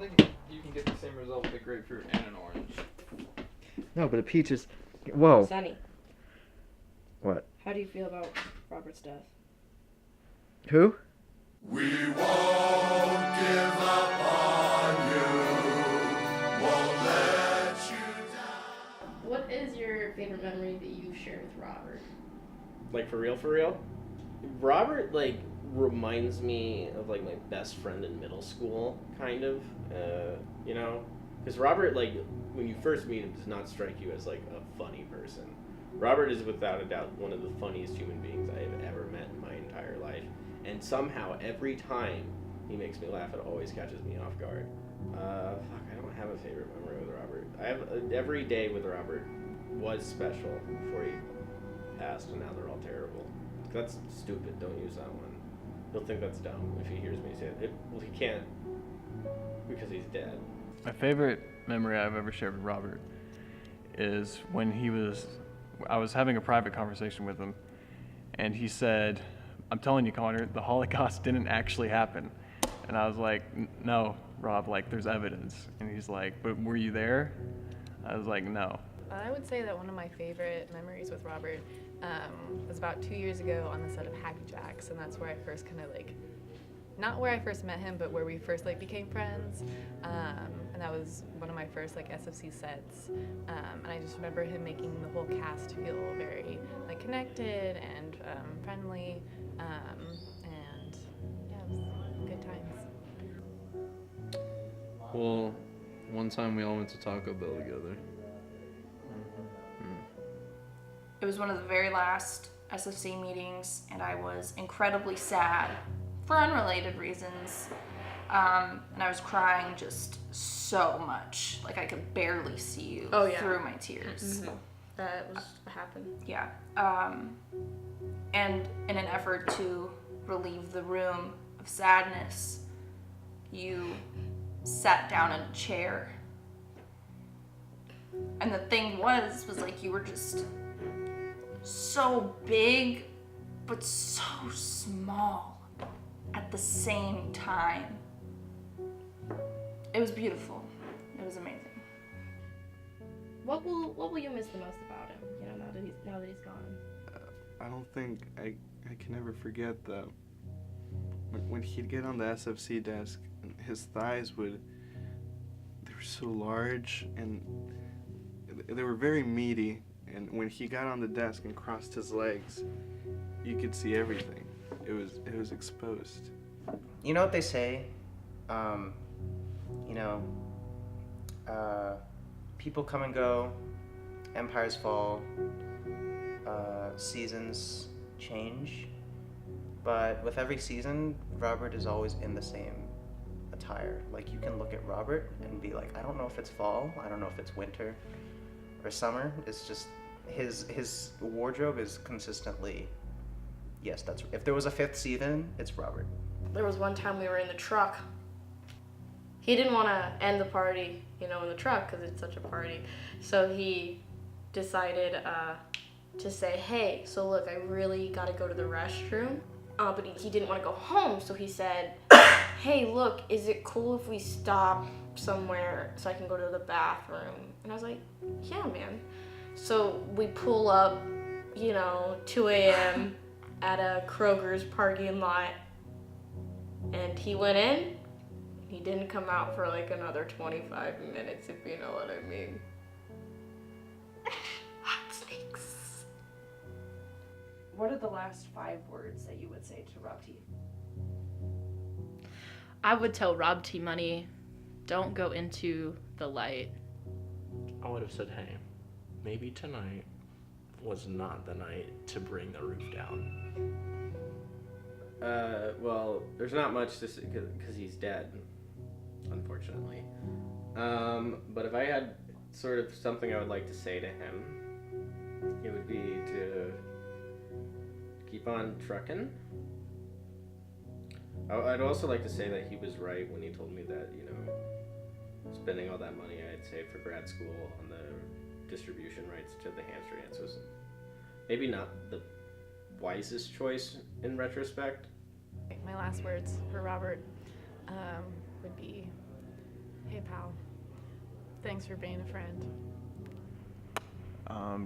think you can get the same result with a grapefruit and an orange. No, but a peach is... Whoa. Sonny. What? How do you feel about Robert's death? Who? We won't give up on you, won't let you down. What is your favorite memory that you've shared with Robert? Like, for real, for real? Robert, like, reminds me of, like, my best friend in middle school, kind of, you know? Because Robert, like, when you first meet him, does not strike you as, like, a funny person. Robert is, without a doubt, one of the funniest human beings I have ever met in my entire life. And somehow, every time he makes me laugh, it always catches me off guard. I don't have a favorite memory with Robert. I have, every day with Robert was special before he passed, and now they're all terrible. That's stupid. Don't use that one. He'll think that's dumb if he hears me say it. Well, he can't because he's dead. My favorite memory I've ever shared with Robert is when I was having a private conversation with him, and he said, "I'm telling you, Connor, the Holocaust didn't actually happen." And I was like, "No, Rob, like, there's evidence." And he's like, "But were you there?" I was like, "No." I would say that one of my favorite memories with Robert was about 2 years ago on the set of Happy Jacks, and that's where I first kind of like, not where I first met him, but where we first like became friends. And that was one of my first like SFC sets. And I just remember him making the whole cast feel very like connected and friendly. And yeah, it was good times. Well, one time we all went to Taco Bell together. It was one of the very last SFC meetings, and I was incredibly sad for unrelated reasons. And I was crying just so much. Like, I could barely see you through my tears. Mm-hmm. That was what happened. Yeah. And in an effort to relieve the room of sadness, you sat down in a chair. And the thing was like you were just so big, but so small at the same time. It was beautiful. It was amazing. What will you miss the most about him? You know, now that he's gone. I don't think I can ever forget that when he'd get on the SFC desk, his thighs they were so large and they were very meaty. And when he got on the desk and crossed his legs, you could see everything. It was exposed. You know what they say? People come and go, empires fall, seasons change. But with every season, Robert is always in the same attire. Like, you can look at Robert and be like, I don't know if it's fall, I don't know if it's winter or summer. It's just his wardrobe is consistently, yes, that's, if there was a fifth season, it's Robert. There was one time we were in the truck. He didn't want to end the party, in the truck because it's such a party. So he decided to say, hey, so look, I really got to go to the restroom. But he didn't want to go home, so he said, hey, look, is it cool if we stop somewhere so I can go to the bathroom? And I was like, yeah, man. So we pull up, 2 a.m. at a Kroger's parking lot, and he went in. He didn't come out for like another 25 minutes, if you know what I mean. Hot snakes. What are the last 5 words that you would say to Rob T? I would tell Rob T Money, don't go into the light. I would have said, hey, maybe tonight was not the night to bring the roof down. Well, there's not much to say because he's dead, unfortunately. But if I had sort of something I would like to say to him, it would be to keep on trucking. I'd also like to say that he was right when he told me that, spending all that money I'd saved for grad school on the distribution rights to the hamster ants was maybe not the wisest choice in retrospect. My last words for Robert would be, Hey, pal. Thanks for being a friend.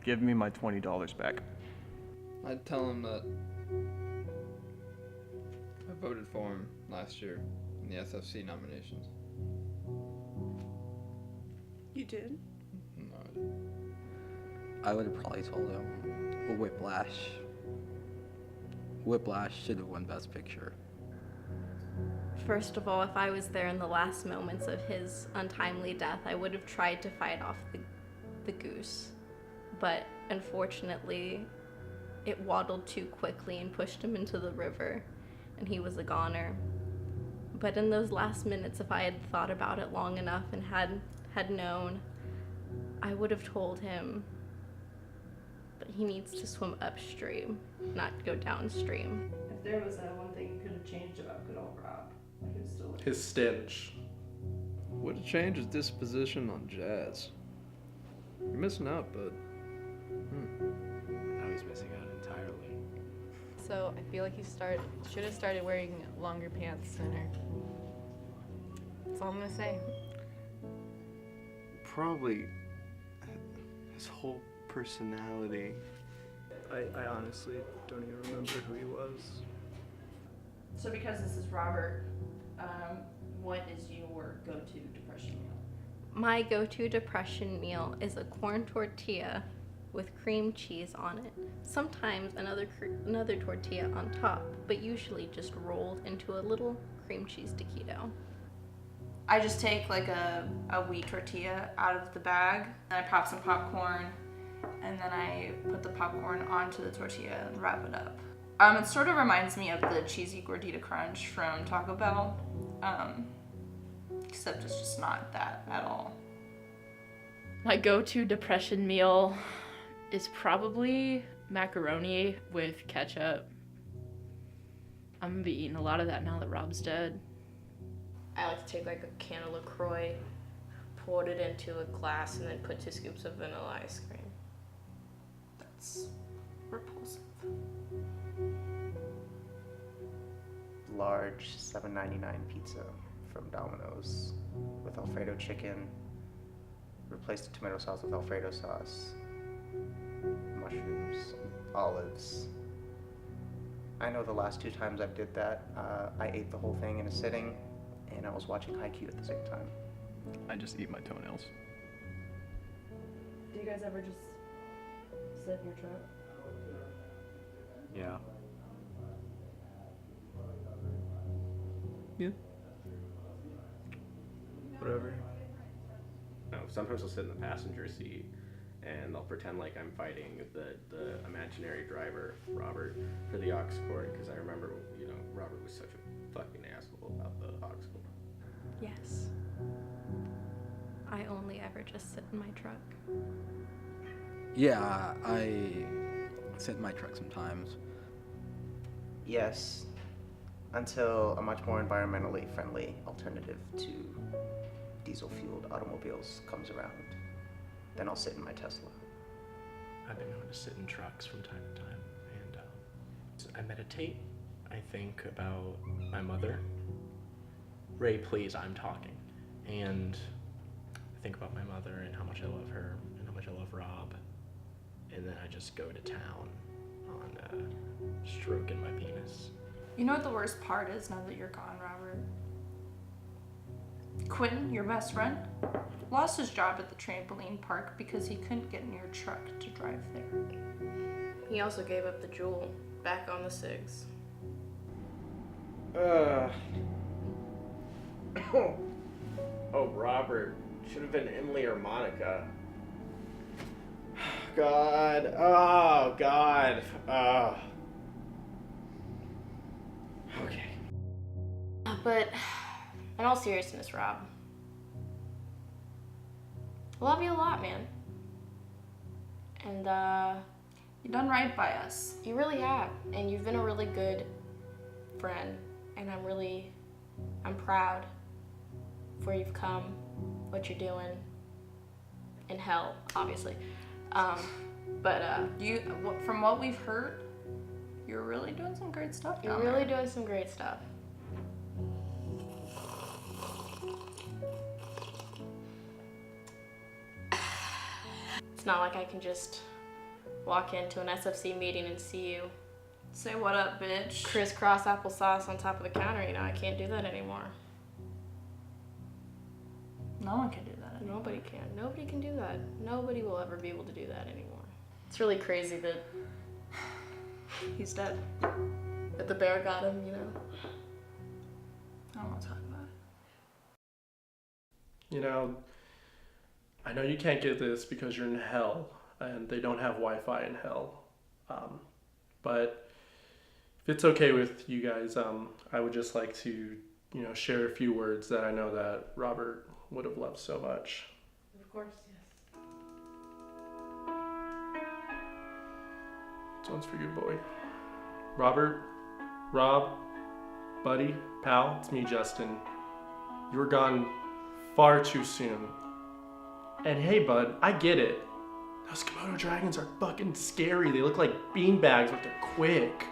Give me my $20 back. I'd tell him that I voted for him last year in the SFC nominations. You did? No, I didn't. I would have probably told him Whiplash. Whiplash should have won Best Picture. First of all, if I was there in the last moments of his untimely death, I would have tried to fight off the goose. But unfortunately, it waddled too quickly and pushed him into the river, and he was a goner. But in those last minutes, if I had thought about it long enough and had known, I would have told him that he needs to swim upstream, not go downstream. If there was one thing you could have changed about good old Rob, I could still. His stench. Would have changed his disposition on jazz. You're missing out, bud. Now he's missing out entirely. So I feel like he should have started wearing longer pants sooner. That's all I'm gonna say. Probably his whole personality. I honestly don't even remember who he was. So because this is Robert, what is your go-to depression meal? My go-to depression meal is a corn tortilla with cream cheese on it. Sometimes another tortilla on top, but usually just rolled into a little cream cheese taquito. I just take like a wheat tortilla out of the bag, and I pop some popcorn, and then I put the popcorn onto the tortilla and wrap it up. It sort of reminds me of the cheesy gordita crunch from Taco Bell, except it's just not that at all. My go-to depression meal is probably macaroni with ketchup. I'm gonna be eating a lot of that now that Rob's dead. I like to take like a can of LaCroix, pour it into a glass, and then put 2 scoops of vanilla ice cream. That's repulsive. Large $7.99 pizza from Domino's with Alfredo chicken. Replace the tomato sauce with Alfredo sauce. Mushrooms, olives. I know the last 2 times I did that, I ate the whole thing in a sitting, and I was watching Haikyuu at the same time. I just eat my toenails. Do you guys ever just sit in your truck? Yeah. Yeah. Whatever. No, sometimes I'll sit in the passenger seat and I'll pretend like I'm fighting the imaginary driver, Robert, for the aux cord, because I remember, Robert was such a fucking asshole about the aux cord. Yes. I only ever just sit in my truck. Yeah, I sit in my truck sometimes. Yes, until a much more environmentally friendly alternative to diesel-fueled automobiles comes around. Then I'll sit in my Tesla. I've been known to sit in trucks from time to time, and I meditate. I think about my mother. Ray, please, I'm talking. And I think about my mother and how much I love her and how much I love Rob. And then I just go to town on stroking my penis. You know what the worst part is now that you're gone, Robert? Quentin, your best friend, lost his job at the trampoline park because he couldn't get in your truck to drive there. He also gave up the jewel, back on the cigs. Oh, Robert. Should have been Emily or Monica. God. Oh, God. Okay. But in all seriousness, Rob, I love you a lot, man. And you done right by us. You really have, and you've been a really good friend, and I'm proud of where you've come, what you're doing, in hell, obviously. From what we've heard, you're really doing some great stuff down You're really there. doing some great stuff. It's not like I can just walk into an SFC meeting and see you Say what up, bitch. crisscross applesauce on top of the counter. You know, I can't do that anymore. No one can do that anymore. Nobody can. Nobody can do that. Nobody will ever be able to do that anymore. It's really crazy that He's dead. that the bear got him, you know? I don't want to talk about it. You know, I know you can't get this because you're in hell and they don't have Wi-Fi in hell. But if it's okay with you guys, I would just like to, share a few words that I know that Robert would have loved so much. Of course, yes. This one's for you, boy. Robert, Rob, buddy, pal, it's me, Justin. You were gone far too soon. And hey, bud, I get it. Those Komodo dragons are fucking scary. They look like beanbags, but they're quick.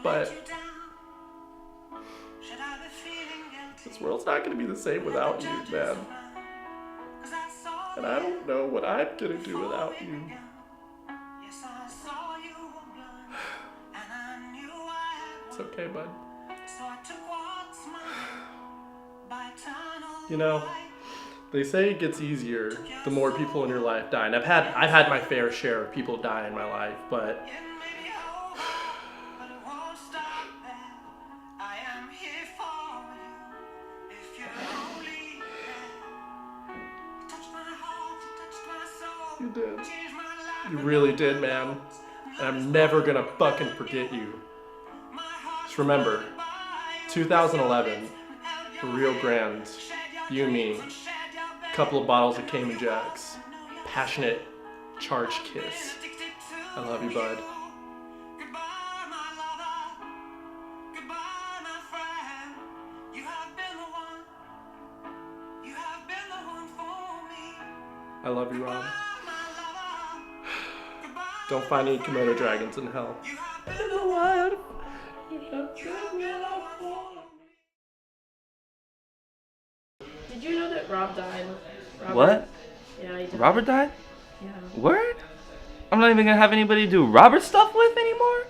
But this world's not gonna be the same without you, man. And I don't know what I'm gonna do without you. It's okay, bud. You know, they say it gets easier the more people in your life die. And I've had my fair share of people die in my life, but you did. You really did, man. And I'm never gonna fucking forget you. Just remember, 2011, Rio Grande, you and me, couple of bottles of Cayman Jacks, passionate, charged kiss. I love you, bud. I love you, Rob. Don't find any Komodo dragons in hell. Did you know that Rob died? What? Yeah, he died. Robert died? Yeah. Word? I'm not even gonna have anybody to do Robert stuff with anymore?